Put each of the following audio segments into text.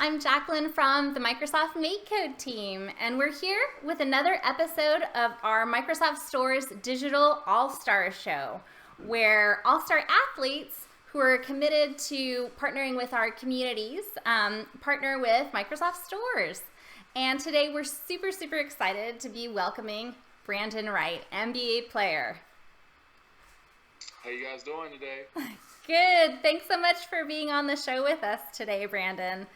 I'm Jacqueline from the Microsoft MakeCode team, and we're here with another episode of our Microsoft Stores Digital All-Star Show, where all-star athletes who are committed to partnering with our communities partner with Microsoft Stores. And today we're super, super excited to be welcoming Brandan Wright, NBA player. How you guys doing today? Good. Thanks so much for being on the show with us today, Brandan.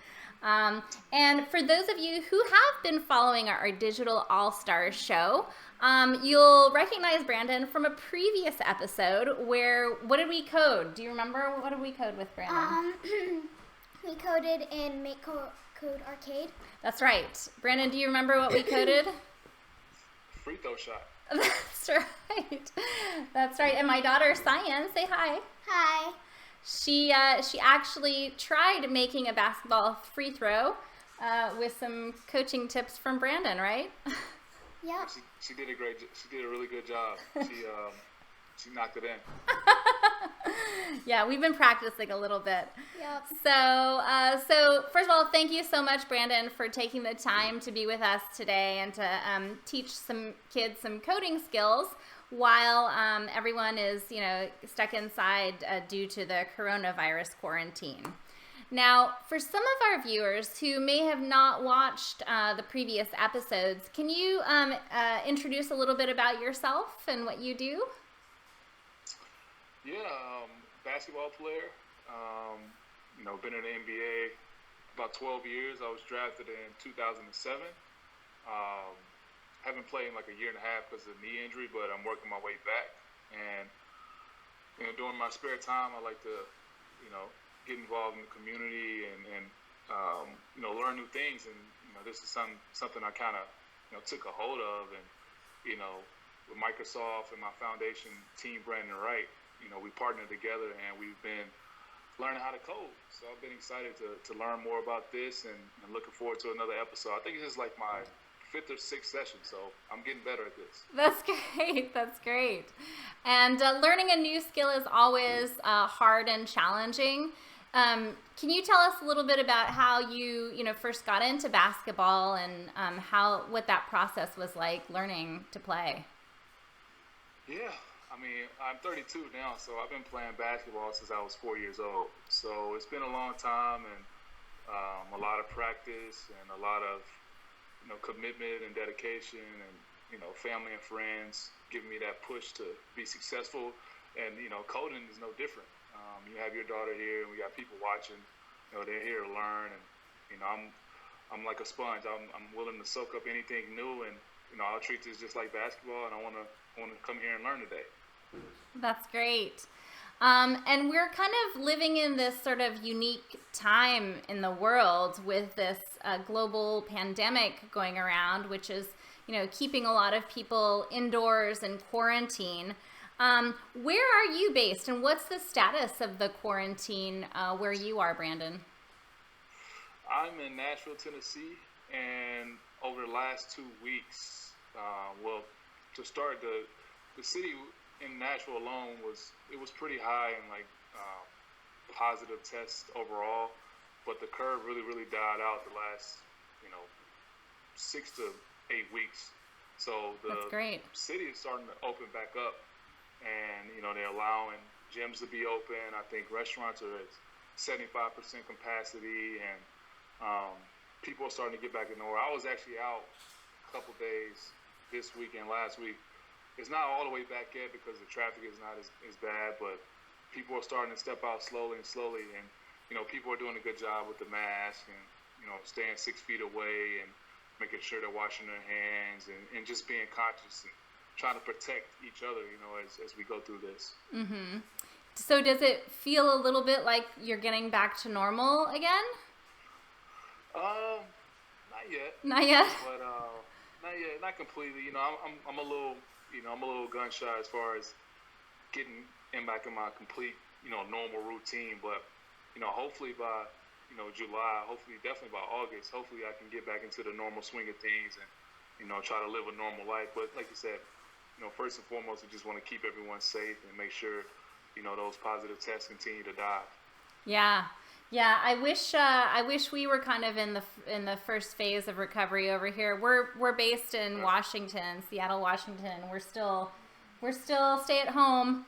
And for those of you who have been following our Digital All-Stars show, you'll recognize Brandan from a previous episode where, what did we code? Do you remember what did we code with Brandan? We coded in MakeCode Arcade. That's right. Brandan, do you remember what we coded? Free throw shot. That's right. That's right. And my daughter, Cyan, say hi. Hi. She actually tried making a basketball free throw with some coaching tips from Brandan, right? Yep. She did a really good job. She knocked it in. Yeah, we've been practicing a little bit. Yep. So first of all, thank you so much, Brandan, for taking the time to be with us today and to teach some kids some coding skills while everyone is, stuck inside due to the coronavirus quarantine. Now, for some of our viewers who may have not watched the previous episodes, can you introduce a little bit about yourself and what you do? Yeah, basketball player. Been in the NBA about 12 years. I was drafted in 2007. Haven't played in like a year and a half because of knee injury, but I'm working my way back. And during my spare time, I like to, get involved in the community and learn new things. And this is something I kind of took a hold of. And with Microsoft and my foundation team, Brandan Wright, we partnered together and we've been learning how to code. So I've been excited to learn more about this and looking forward to another episode. I think this is like my 5th or 6th session, so I'm getting better at this. That's great. That's great. And learning a new skill is always hard and challenging. Can you tell us a little bit about how you first got into basketball and what that process was like learning to play? Yeah. I'm 32 now, so I've been playing basketball since I was 4 years old. So it's been a long time and a lot of practice and a lot of commitment and dedication and family and friends giving me that push to be successful. And coding is no different. You have your daughter here, and we got people watching. They're here to learn, and I'm like a sponge. I'm willing to soak up anything new, and I'll treat this just like basketball, and I want to come here and learn today. That's great. And we're kind of living in this sort of unique time in the world with this global pandemic going around, which is, keeping a lot of people indoors in quarantine. Where are you based and what's the status of the quarantine where you are, Brandan? I'm in Nashville, Tennessee, and over the last 2 weeks, to start, the city in Nashville alone was pretty high in positive tests overall, but the curve really died out the last 6 to 8 weeks. So the city is starting to open back up, and they're allowing gyms to be open. I think restaurants are at 75% capacity, and people are starting to get back to normal. I was actually out a couple days this week and last week. It's not all the way back yet because the traffic is not as bad, but people are starting to step out slowly, and people are doing a good job with the mask and staying 6 feet away and making sure they're washing their hands and just being conscious and trying to protect each other, as we go through this. Mm-hmm. So does it feel a little bit like you're getting back to normal again? Not yet. Not yet. But not yet, not completely. I'm a little. I'm a little gun shy as far as getting back in my complete, normal routine. But, hopefully by, July, definitely by August, hopefully I can get back into the normal swing of things and, try to live a normal life. But like you said, first and foremost, we just want to keep everyone safe and make sure, those positive tests continue to die. Yeah. Yeah, I wish we were kind of in the first phase of recovery over here. We're based in Washington, Seattle, Washington. We're still stay at home.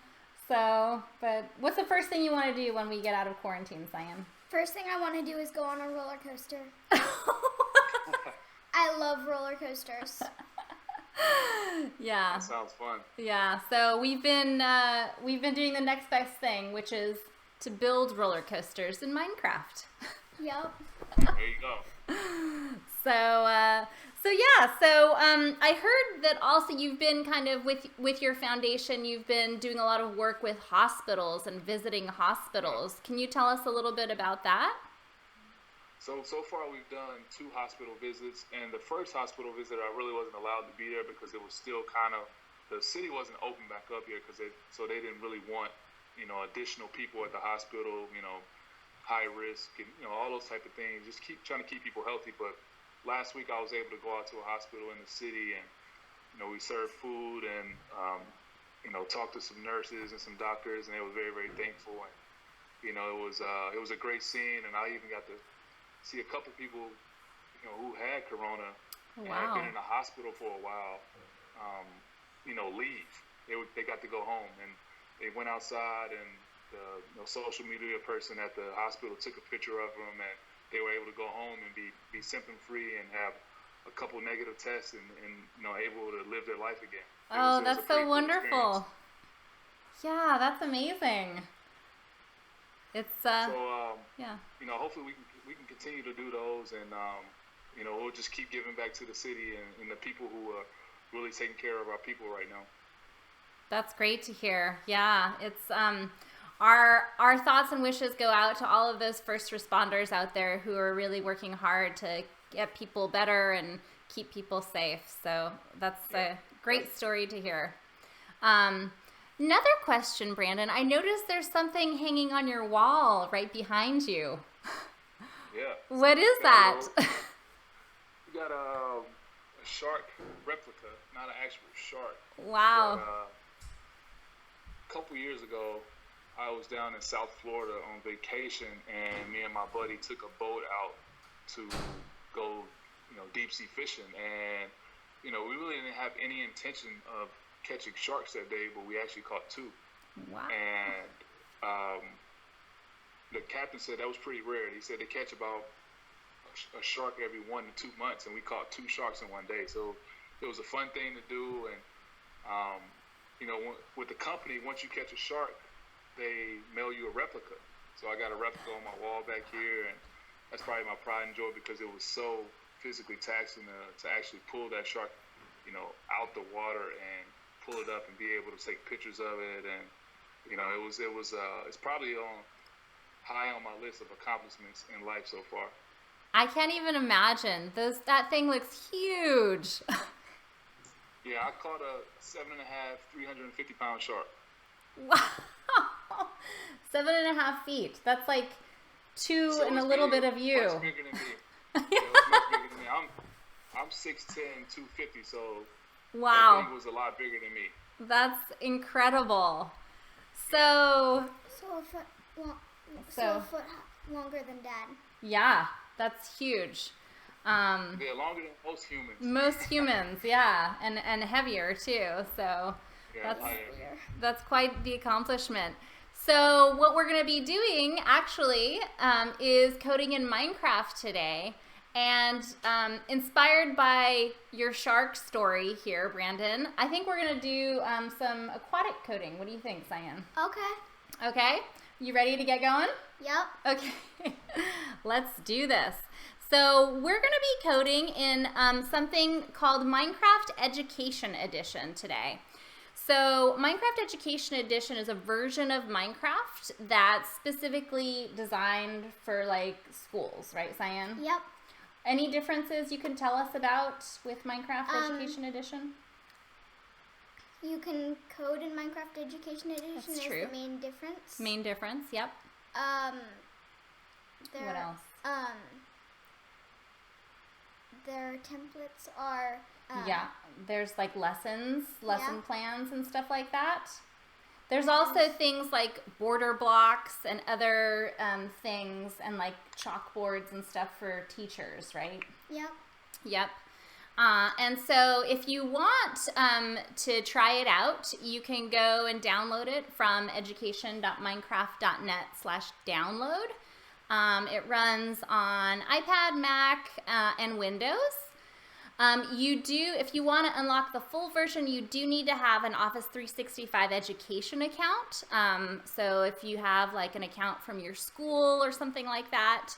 So, but what's the first thing you want to do when we get out of quarantine, Cyan? First thing I want to do is go on a roller coaster. I love roller coasters. Yeah. That sounds fun. Yeah. So we've been doing the next best thing, which is to build roller coasters in Minecraft. Yep. There you go. So I heard that also you've been kind of with your foundation, you've been doing a lot of work with hospitals and visiting hospitals. Can you tell us a little bit about that? So far we've done 2 hospital visits, and the first hospital visit I really wasn't allowed to be there because it was still the city wasn't open back up here because they didn't really want, additional people at the hospital, high risk and, all those type of things, just trying to keep people healthy. But last week I was able to go out to a hospital in the city and, we served food and, talked to some nurses and some doctors, and they were very, very thankful. And, it was a great scene, and I even got to see a couple people, who had corona and had been in the hospital for a while, leave. They got to go home, and they went outside, and the social media person at the hospital took a picture of them, and they were able to go home and be symptom free and have a couple negative tests and able to live their life again. That's so wonderful. Yeah, that's amazing. It's yeah. Hopefully we can continue to do those, and we'll just keep giving back to the city and the people who are really taking care of our people right now. That's great to hear. Yeah, it's our thoughts and wishes go out to all of those first responders out there who are really working hard to get people better and keep people safe. So that's a great story to hear. Another question, Brandon. I noticed there's something hanging on your wall right behind you. Yeah. What is that? We got a shark replica, not an actual shark. Wow. But, a couple years ago, I was down in South Florida on vacation, and me and my buddy took a boat out to go, deep sea fishing. And, we really didn't have any intention of catching sharks that day, but we actually caught 2. Wow. And the captain said that was pretty rare. He said they catch about a shark every 1 to 2 months, and we caught 2 sharks in one day. So it was a fun thing to do. And, with the company, once you catch a shark, they mail you a replica. So I got a replica on my wall back here, and that's probably my pride and joy because it was so physically taxing to actually pull that shark, out the water and pull it up and be able to take pictures of it. And, it's probably high on my list of accomplishments in life so far. I can't even imagine. That thing looks huge. Yeah, I caught a 7.5, 350-pound shark. Wow. 7.5 feet. That's like 2 and a little bit of you. Much bigger than me. It was much bigger than me. I'm 6'10", 250, so wow. that thing was a lot bigger than me. That's incredible. So a foot longer than Dad. Yeah, that's huge. Yeah, longer than most humans. Most humans, yeah, and heavier too. So yeah, that's quite the accomplishment. So what we're going to be doing actually is coding in Minecraft today, and inspired by your shark story here, Brandon, I think we're going to do some aquatic coding. What do you think, Cyan? Okay. Okay. You ready to get going? Yep. Okay. Let's do this. So we're going to be coding in something called Minecraft Education Edition today. So Minecraft Education Edition is a version of Minecraft that's specifically designed for like schools, right, Cyan? Yep. Any differences you can tell us about with Minecraft Education Edition? You can code in Minecraft Education Edition. That's true. The main difference. Main difference, yep. What else? Their templates are... yeah, there's like lesson plans and stuff like that. There's also things like border blocks and other things, and like chalkboards and stuff for teachers, right? Yep. Yep. And so if you want to try it out, you can go and download it from education.minecraft.net/download. It runs on iPad, Mac, and Windows. If you want to unlock the full version, you do need to have an Office 365 education account. So if you have like an account from your school or something like that,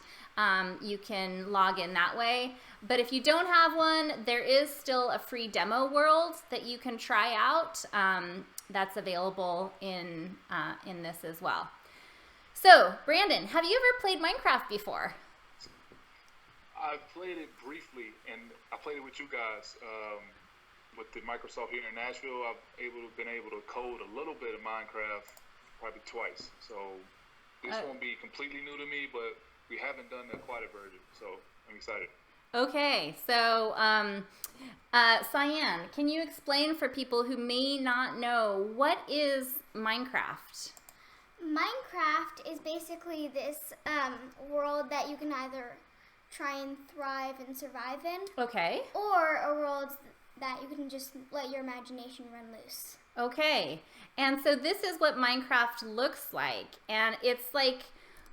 you can log in that way. But if you don't have one, there is still a free demo world that you can try out. That's available in this as well. So, Brandon, have you ever played Minecraft before? I've played it briefly, and I played it with you guys with the Microsoft here in Nashville. I've been able to code a little bit of Minecraft probably twice. So this won't be completely new to me, but we haven't done the aquatic version, so I'm excited. Okay, so Cyan, can you explain for people who may not know, what is Minecraft? Minecraft is basically this world that you can either try and thrive and survive in. Okay. Or a world that you can just let your imagination run loose. Okay. And so this is what Minecraft looks like. And it's like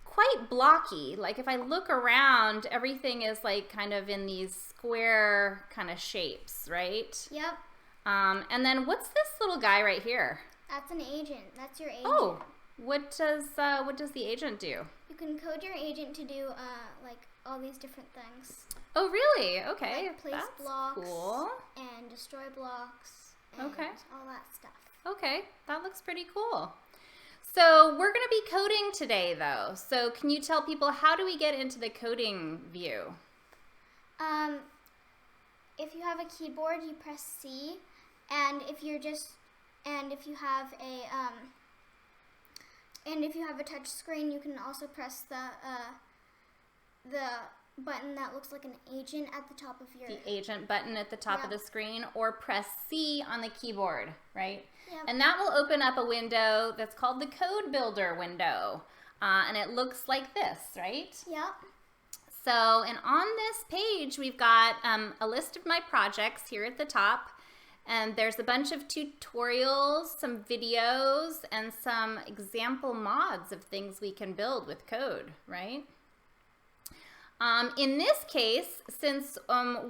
quite blocky. Like if I look around, everything is like kind of in these square kind of shapes, right? Yep. And then what's this little guy right here? That's an agent. That's your agent. Oh, what does the agent do? You can code your agent to do like all these different things. Oh, really? Okay. Like place That's blocks cool. and destroy blocks and Okay. all that stuff. Okay, that looks pretty cool. So we're going to be coding today, though. So can you tell people, how do we get into the coding view? If you have a keyboard, you press C, and if you have a touch screen, you can also press the button that looks like an agent at the top of your... The agent button at the top of the screen, or press C on the keyboard, right? Yep. And that will open up a window that's called the Code Builder window. And it looks like this, right? Yep. So, and on this page, we've got a list of my projects here at the top. And there's a bunch of tutorials, some videos, and some example mods of things we can build with code, right? In this case, since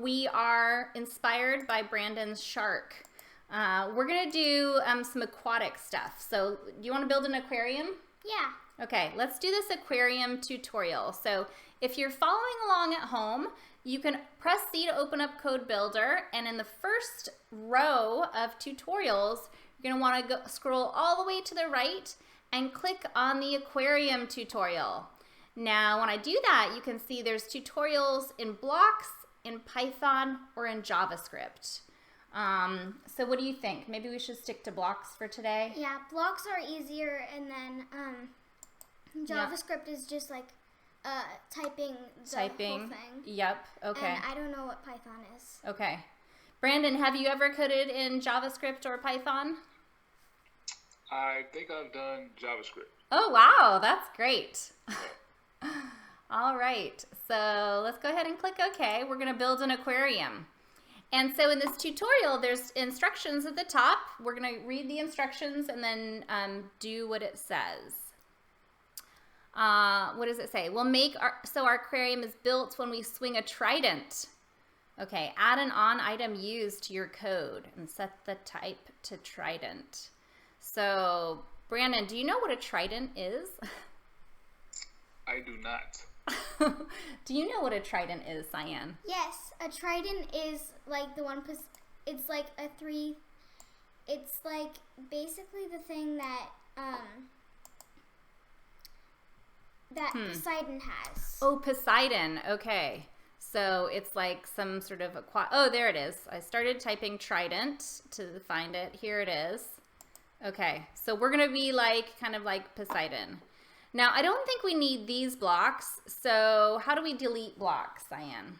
we are inspired by Brandon's shark, we're going to do some aquatic stuff. So do you want to build an aquarium? Yeah. Okay, let's do this aquarium tutorial. So if you're following along at home, you can press C to open up Code Builder, and in the first row of tutorials, you're going to want to scroll all the way to the right and click on the aquarium tutorial. Now, when I do that, you can see there's tutorials in blocks, in Python, or in JavaScript. So what do you think? Maybe we should stick to blocks for today? Yeah, blocks are easier, and then JavaScript is just like typing the whole thing. Yep, okay. And I don't know what Python is. Okay. Brandon, have you ever coded in JavaScript or Python? I think I've done JavaScript. Oh, wow, that's great. All right, so let's go ahead and click OK. We're going to build an aquarium. And so in this tutorial, there's instructions at the top. We're going to read the instructions and then do what it says. What does it say? We'll make our aquarium is built when we swing a trident. Okay, add an on item used to your code and set the type to trident. So, Brandon, do you know what a trident is? I do not. Do you know what a trident is, Cyan? Yes, a trident is like the one, it's like a three, it's like basically the thing that, Poseidon has. Oh, Poseidon, okay. So it's like some sort of oh, there it is. I started typing trident to find it. Here it is. Okay, so we're gonna be like, kind of like Poseidon. Now, I don't think we need these blocks, so how do we delete blocks, Cyan?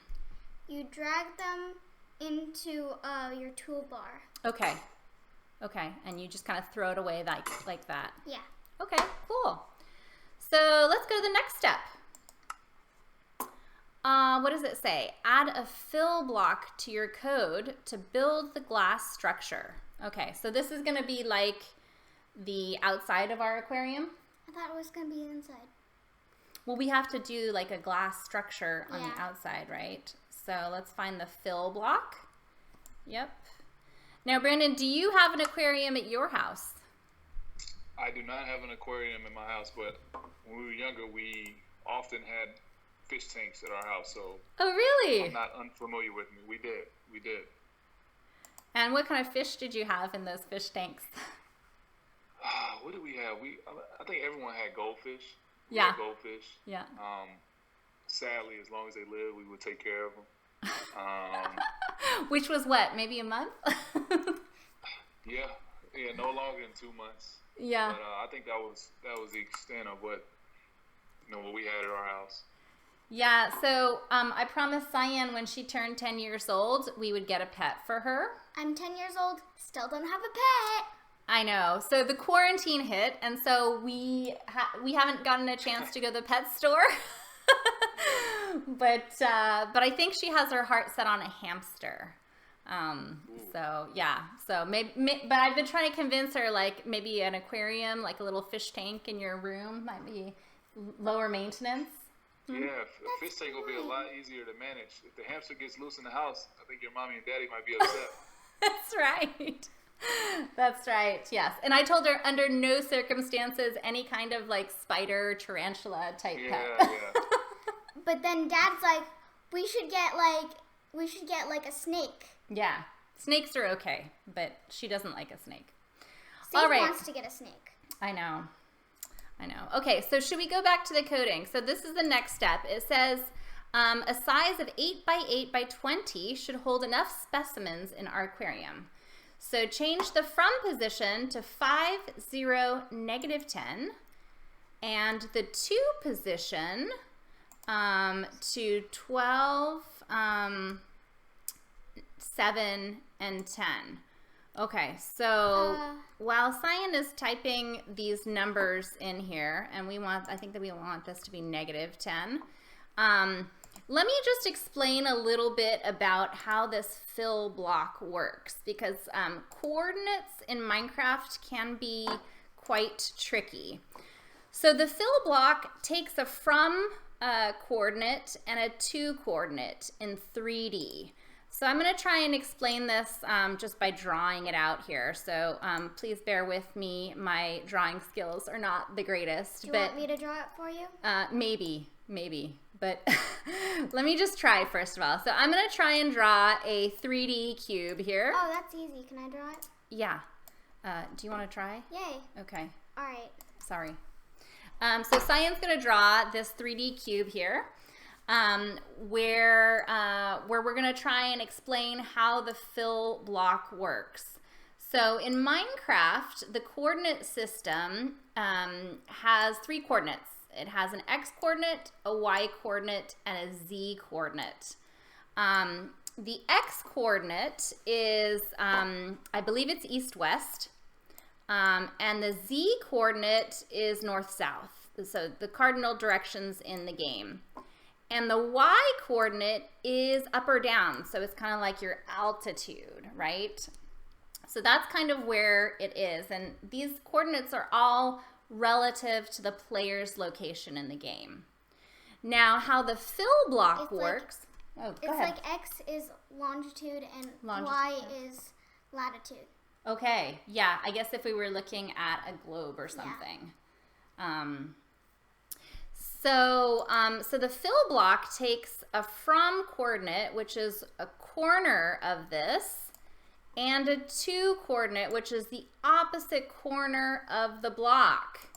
You drag them into your toolbar. Okay. Okay, and you just kind of throw it away like that. Yeah. Okay, cool. So let's go to the next step. What does it say? Add a fill block to your code to build the glass structure. Okay, so this is going to be like the outside of our aquarium. I thought it was going to be inside. Well, we have to do like a glass structure on Yeah. the outside, right? So let's find the fill block. Yep. Now, Brandon, do you have an aquarium at your house? I do not have an aquarium in my house, but when we were younger, we often had fish tanks at our house, so Oh, really? I'm not unfamiliar with me. We did. And what kind of fish did you have in those fish tanks? What did we have? I think everyone had goldfish. We Yeah. had goldfish. Yeah. Sadly, as long as they live, we would take care of them. Which was what? Maybe a month? Yeah, no longer than 2 months. Yeah. But I think that was the extent of what we had at our house. Yeah, so I promised Cyan when she turned 10 years old, we would get a pet for her. I'm 10 years old, still don't have a pet. I know. So the quarantine hit, and so we haven't gotten a chance to go to the pet store. But I think she has her heart set on a hamster. So yeah. So but I've been trying to convince her, like, maybe an aquarium, like a little fish tank in your room might be lower maintenance. Yeah, a fish tank will be a lot easier to manage. If the hamster gets loose in the house, I think your mommy and daddy might be upset. That's right. That's right. Yes. And I told her under no circumstances any kind of like spider, tarantula type pet. Yeah. But then Dad's like, we should get like a snake. Yeah. Snakes are okay, but she doesn't like a snake. Steve All right. wants to get a snake. I know. Okay, so should we go back to the coding? So this is the next step. It says a size of 8 by 8 by 20 should hold enough specimens in our aquarium. So change the from position to 5, 0, -10, and the to position to 12, 7, and 10. Okay, so while Cyan is typing these numbers in here, and I think that we want this to be -10, let me just explain a little bit about how this fill block works, because coordinates in Minecraft can be quite tricky. So the fill block takes a from coordinate and a to coordinate in 3D. So I'm going to try and explain this just by drawing it out here. So please bear with me. My drawing skills are not the greatest. Do you want me to draw it for you? Maybe. But let me just try first of all. So I'm going to try and draw a 3D cube here. Oh, that's easy. Can I draw it? Yeah. Do you want to try? Yay. Okay. All right. Sorry. So Cyan's going to draw this 3D cube here. Where we're going to try and explain how the fill block works. So in Minecraft, the coordinate system has 3 coordinates. It has an X coordinate, a Y coordinate, and a Z coordinate. The X coordinate is, I believe it's east-west, and the Z coordinate is north-south. So the cardinal directions in the game. And the Y coordinate is up or down. So it's kind of like your altitude, right? So that's kind of where it is. And these coordinates are all relative to the player's location in the game. Now, how the fill block works. Go ahead. It's like X is longitude and Y is latitude. Okay. Yeah. I guess if we were looking at a globe or something. Yeah. So the fill block takes a from coordinate, which is a corner of this, and a to coordinate, which is the opposite corner of the block.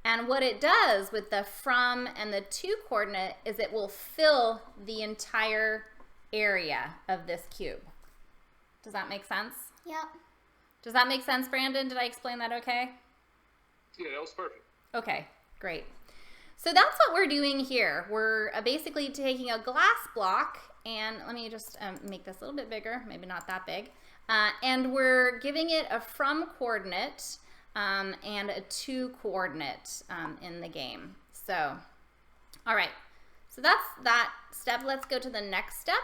And what it does with the from and the to coordinate is it will fill the entire area of this cube. Does that make sense? Yep. Does that make sense, Brandon? Did I explain that okay? Yeah, that was perfect. Okay, great. So that's what we're doing here. We're basically taking a glass block, and let me just make this a little bit bigger, maybe not that big. And we're giving it a from coordinate and a to coordinate in the game. So, all right. So that's that step. Let's go to the next step.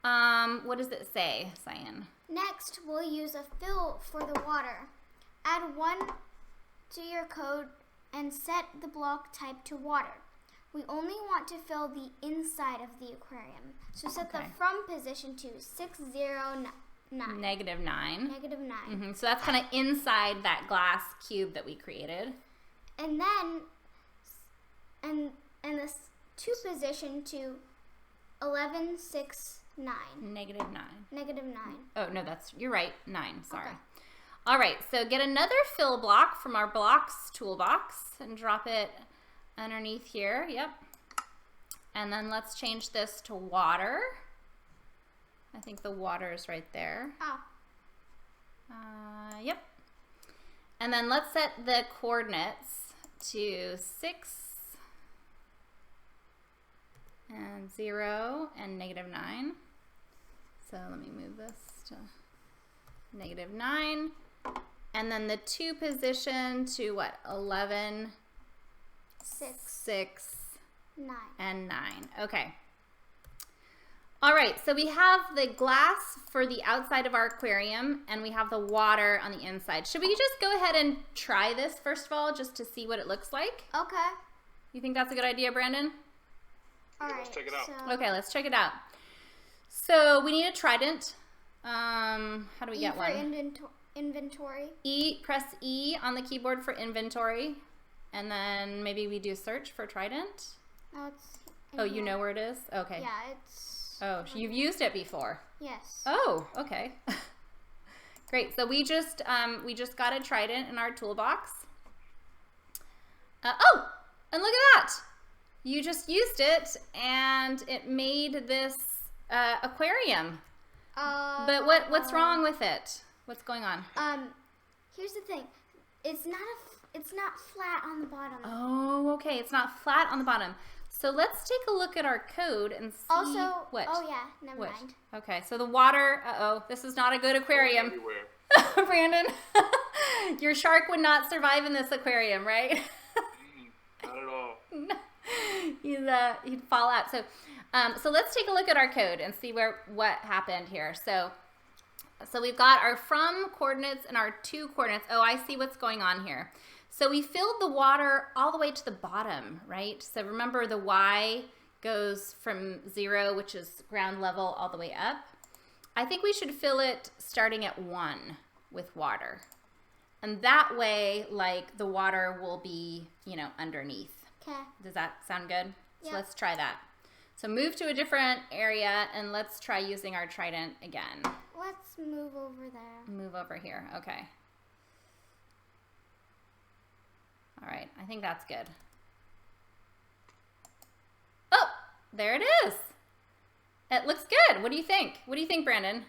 What does it say, Cyan? Next, we'll use a fill for the water. Add 1 to your code and set the block type to water. We only want to fill the inside of the aquarium. So set the from position to 609. -9. -9. So that's kind of inside that glass cube that we created. And then, and the to position to 1169. -9. -9. Oh, no, you're right. 9, sorry. Okay. All right, so get another fill block from our blocks toolbox and drop it underneath here. Yep. And then let's change this to water. I think the water is right there. Oh. Yep. And then let's set the coordinates to 6 and 0 and -9. So let me move this to -9. And then the to position to what? 11, 6, 9. and 9. Okay. All right, so we have the glass for the outside of our aquarium, and we have the water on the inside. Should we just go ahead and try this first of all, just to see what it looks like? Okay. You think that's a good idea, Brandon? All right. Let's check it out. So Okay, let's check it out. So we need a trident. How do we get for one? inventory. Press E on the keyboard for inventory, and then maybe we do search for trident. No, it's. Oh, you know where it is? Okay. Yeah, it's. Oh, you've used it before. Yes. Oh, okay. Great. So we just got a trident in our toolbox. Oh, and look at that. You just used it, and it made this aquarium. But what's wrong with it? What's going on? Here's the thing. It's not flat on the bottom. Oh, okay. It's not flat on the bottom. So let's take a look at our code and see Also, what. oh yeah, never mind. Okay, so the water, this is not a good aquarium. Everywhere. Brandon, your shark would not survive in this aquarium, right? Not at all. He'd fall out. So let's take a look at our code and see what happened here. So we've got our from coordinates and our to coordinates. Oh, I see what's going on here. So we filled the water all the way to the bottom, right? So remember the Y goes from 0, which is ground level, all the way up. I think we should fill it starting at 1 with water. And that way, like, the water will be, underneath. Okay. Does that sound good? Yeah. So let's try that. So move to a different area and let's try using our trident again. Let's move over there. Move over here. Okay. All right. I think that's good. Oh, there it is. It looks good. What do you think? What do you think, Brandon?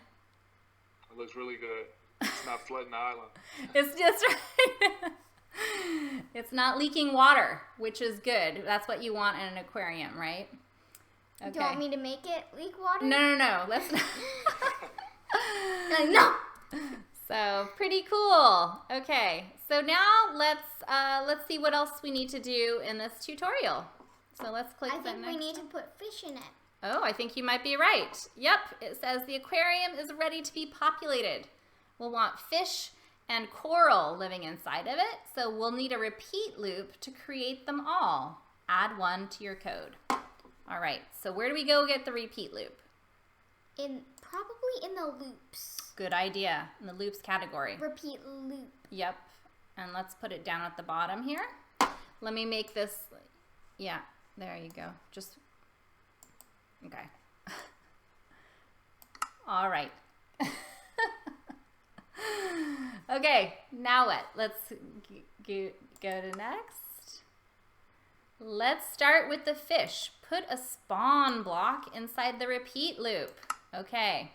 It looks really good. It's not flooding the island. It's just right. It's not leaking water, which is good. That's what you want in an aquarium, right? Okay. Do you want me to make it leak water? No. Let's not. No. So pretty cool. Okay, so now let's see what else we need to do in this tutorial. So let's click. I think we need to put fish in it. Oh, I think you might be right. Yep, it says the aquarium is ready to be populated. We'll want fish and coral living inside of it, so we'll need a repeat loop to create them all. Add 1 to your code. All right, so where do we go get the repeat loop? Probably in the loops. Good idea, in the loops category. Repeat loop. Yep, and let's put it down at the bottom here. Let me make this, yeah, there you go. Just, okay. All right. Okay, now what? Let's go to next. Let's start with the fish. Put a spawn block inside the repeat loop. Okay.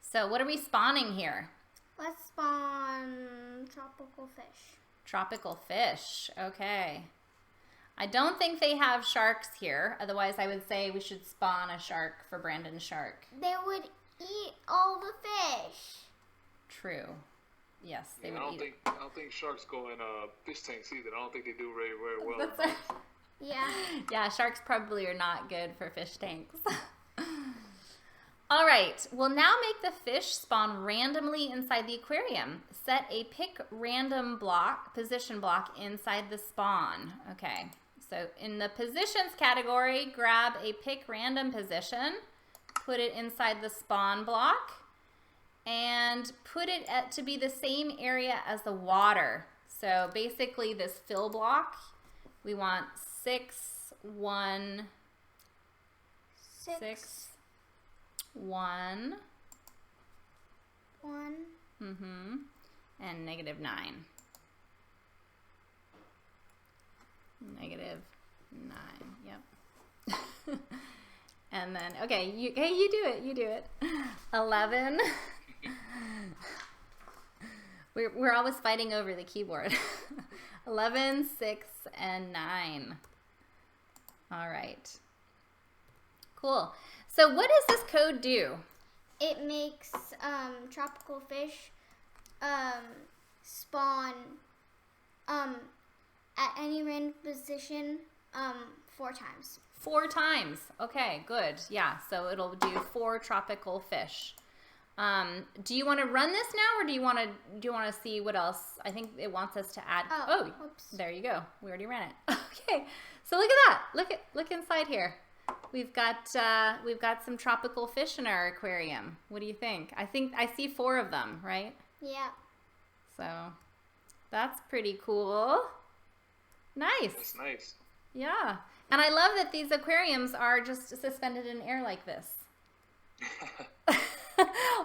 So what are we spawning here? Let's spawn tropical fish. Tropical fish. Okay. I don't think they have sharks here. Otherwise, I would say we should spawn a shark for Brandon's shark. They would eat all the fish. True. Yes, they Yeah, would eat. I don't think sharks go in fish tanks either. I don't think they do very well. That's right. Yeah. Yeah, sharks probably are not good for fish tanks. All right, we'll now make the fish spawn randomly inside the aquarium. Set a pick random position block inside the spawn. Okay, so in the positions category, grab a pick random position, put it inside the spawn block, and put it to be the same area as the water. So basically this fill block, we want 6, 1, 6, 1, 1, and -9. -9, yep. And then, okay, you do it. 11. We're always fighting over the keyboard. 11, 6, and 9. All right. Cool. So what does this code do? It makes tropical fish spawn at any random position 4 times. 4 times. Okay, good. Yeah, so it'll do 4 tropical fish. Do you want to run this now, or do you want to see what else? I think it wants us to add. Oh, oops. There you go. We already ran it. Okay, so look at that. Look inside here. We've got some tropical fish in our aquarium. What do you think? I think I see 4 of them, right? Yeah. So that's pretty cool. Nice. That's nice. Yeah, and I love that these aquariums are just suspended in air like this.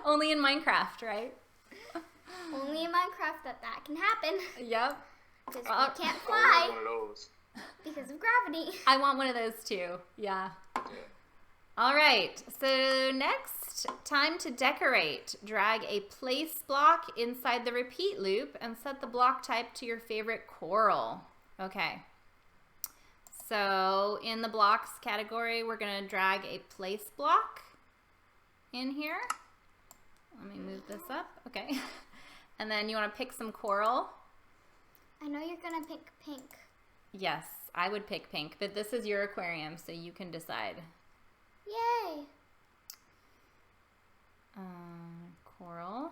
Only in Minecraft, right? Only in Minecraft that can happen. Yep. Because we can't I fly want one of those. because of gravity. I want one of those too. Yeah. All right. So next, time to decorate. Drag a place block inside the repeat loop and set the block type to your favorite coral. Okay. So in the blocks category, we're going to drag a place block in here. Let me move this up. Okay. And then you want to pick some coral. I know you're going to pick pink. Yes, I would pick pink, but this is your aquarium, so you can decide. Yay! Coral.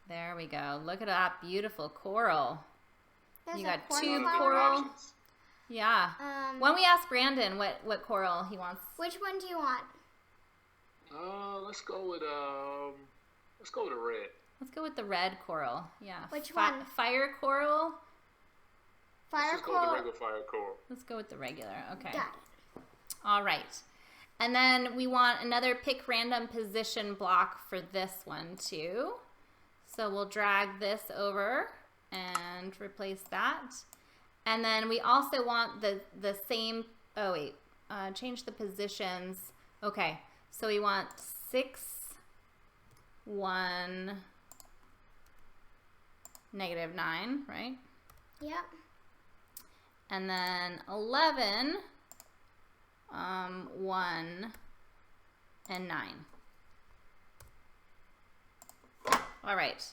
There we go. Look at that beautiful coral. There's You a got corn 2 flower. coral. Yeah. Why don't we ask Brandon what coral he wants? Which one do you want? Let's go with a red. Let's go with the red coral. Yeah. Which one? Fire coral. Fire Let's just go with coral. the regular fire coral. Let's go with the regular. Okay. Got it. All right. And then we want another pick random position block for this one too. So we'll drag this over and replace that. And then we also want the same, change the positions. Okay, so we want 6, 1, -9, right? Yep. And then 11, 1, and 9. All right,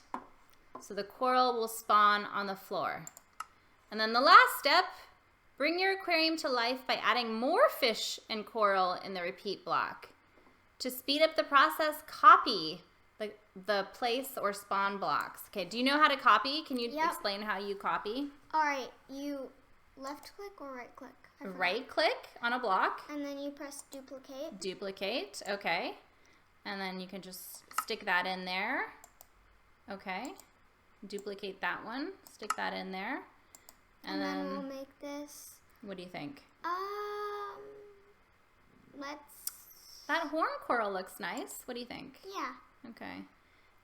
so the coral will spawn on the floor. And then the last step, bring your aquarium to life by adding more fish and coral in the repeat block. To speed up the process, copy the place or spawn blocks. Okay, do you know how to copy? Can you explain how you copy? All right, you left click or right click? Right click on a block. And then you press duplicate. Duplicate, okay. And then you can just stick that in there. Okay. Duplicate that one, stick that in there. And then we'll make this. What do you think? That horn coral looks nice. What do you think? Yeah. Okay.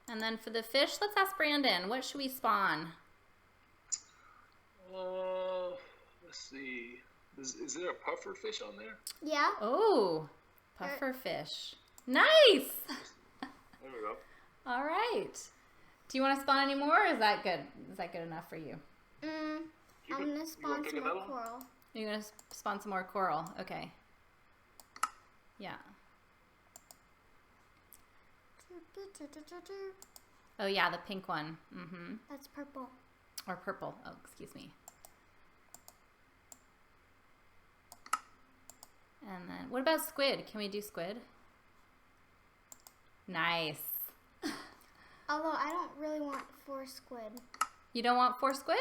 And then for the fish, let's ask Brandon. What should we spawn? Let's see. Is there a puffer fish on there? Yeah. Oh, puffer fish. Nice. There we go. All right. Do you want to spawn any more, or is that good? Is that good enough for you? I'm going to spawn some more coral. You're going to spawn some more coral. Okay. Yeah. Oh, yeah, the pink one. Mm-hmm. That's purple. Or purple. Oh, excuse me. And then, what about squid? Can we do squid? Nice. Although I don't really want 4 squid. You don't want 4 squid?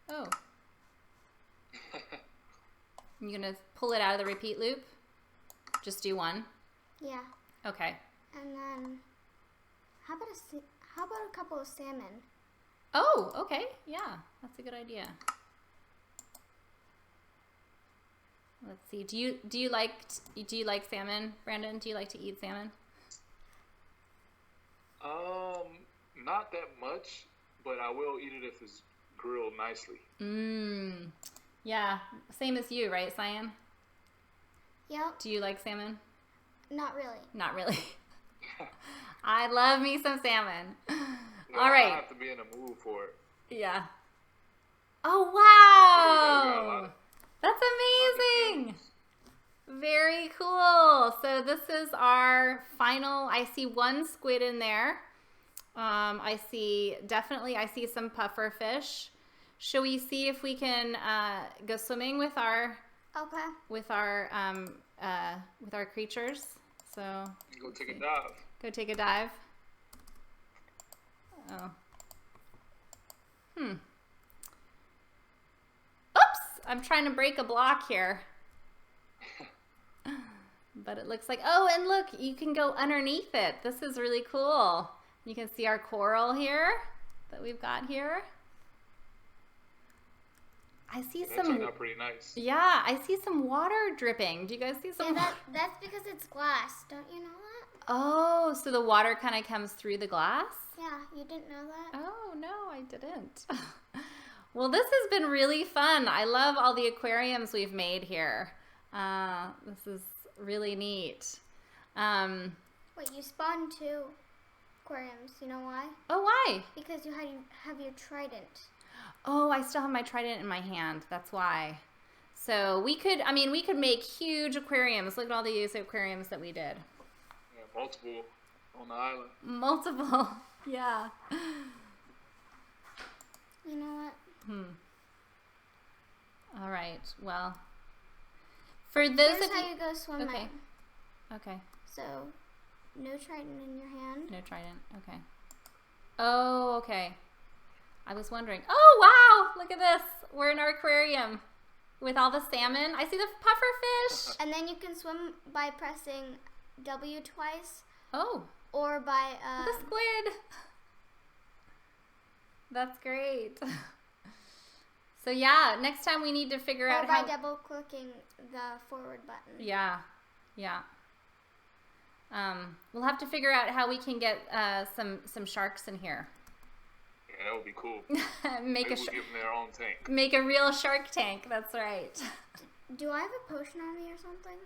Oh. You're going to pull it out of the repeat loop? Just do 1? Yeah. Okay. And then, how about a couple of salmon? Oh, okay. Yeah, that's a good idea. Let's see. Do you like salmon, Brandon? Do you like to eat salmon? Not that much, but I will eat it if it's grilled nicely. Yeah, same as you, right, Cyan? Yep. Do you like salmon? Not really. Not really. I love me some salmon. Yeah, All right. I have to be in a mood for it. Yeah. Oh, wow. That's amazing. Very cool. So this is our final. I see 1 squid in there. I see some puffer fish. Shall we see if we can go swimming with our creatures? So Go take a dive. Go take a dive. Oh. Oops! I'm trying to break a block here. But it looks like, oh, and look, you can go underneath it. This is really cool. You can see our coral here that we've got here. I see That some. turned out pretty nice. Yeah, I see some water dripping. Do you guys see some? Yeah, that's because it's glass. Don't you know that? Oh, so the water kind of comes through the glass? Yeah, you didn't know that? Oh, no, I didn't. Well, this has been really fun. I love all the aquariums we've made here. This is really neat. Wait, you spawned 2 aquariums. You know why? Oh, why? Because you have your trident. Oh, I still have my trident in my hand. That's why. So we could make huge aquariums. Look at all these aquariums that we did. Yeah, multiple on the island. Multiple. Yeah. You know what? All right. Well, for those Here's of how you. you go swimming. Okay. Okay. So, no trident in your hand. No trident. Okay. Oh, okay. I was wondering. Oh, wow! Look at this. We're in our aquarium with all the salmon. I see the puffer fish. And then you can swim by pressing W twice. Oh. Or by The squid. That's great. So yeah, next time we need to figure out by how. double clicking the forward button. Yeah, yeah. We'll have to figure out how we can get some sharks in here. Yeah, that would be cool. Make Maybe we'll give them their own tank. Make a real shark tank. That's right. Do I have a potion on me or something?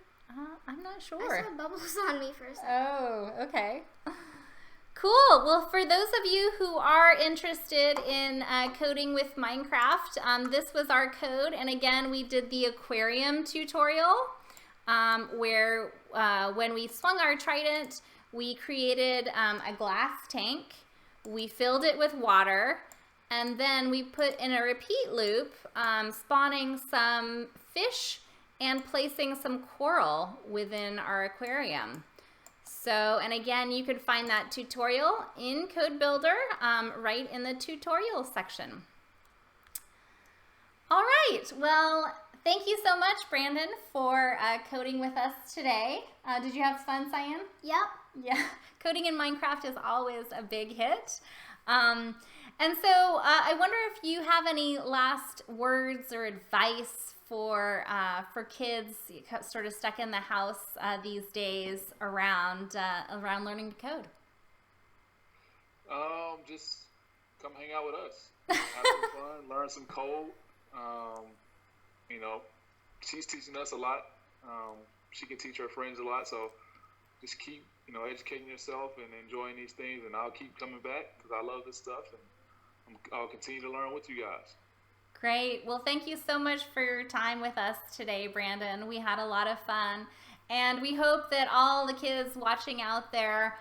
I'm not sure. I saw bubbles on me for a second. Oh, okay. Cool. Well, for those of you who are interested in coding with Minecraft, this was our code. And again, we did the aquarium tutorial where when we swung our trident, we created a glass tank. We filled it with water. And then we put in a repeat loop, spawning some fish and placing some coral within our aquarium. So, and again, you could find that tutorial in Code Builder right in the tutorial section. All right, well, thank you so much, Brandon, for coding with us today. Did you have fun, Cyan? Yep. Yeah, coding in Minecraft is always a big hit. And so I wonder if you have any last words or advice for kids sort of stuck in the house these days around learning to code. Just come hang out with us. Have some fun, learn some code. You know, she's teaching us a lot. She can teach her friends a lot. So just keep, educating yourself and enjoying these things. And I'll keep coming back because I love this stuff. And I'll continue to learn with you guys. Great. Well, thank you so much for your time with us today, Brandon. We had a lot of fun. And we hope that all the kids watching out there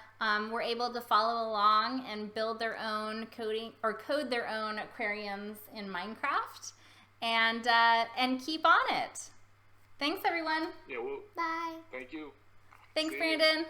were able to follow along and build their own code their own aquariums in Minecraft, and keep on it. Thanks, everyone. Yeah, well, Bye. thank you. Thanks, See ya. Brandon.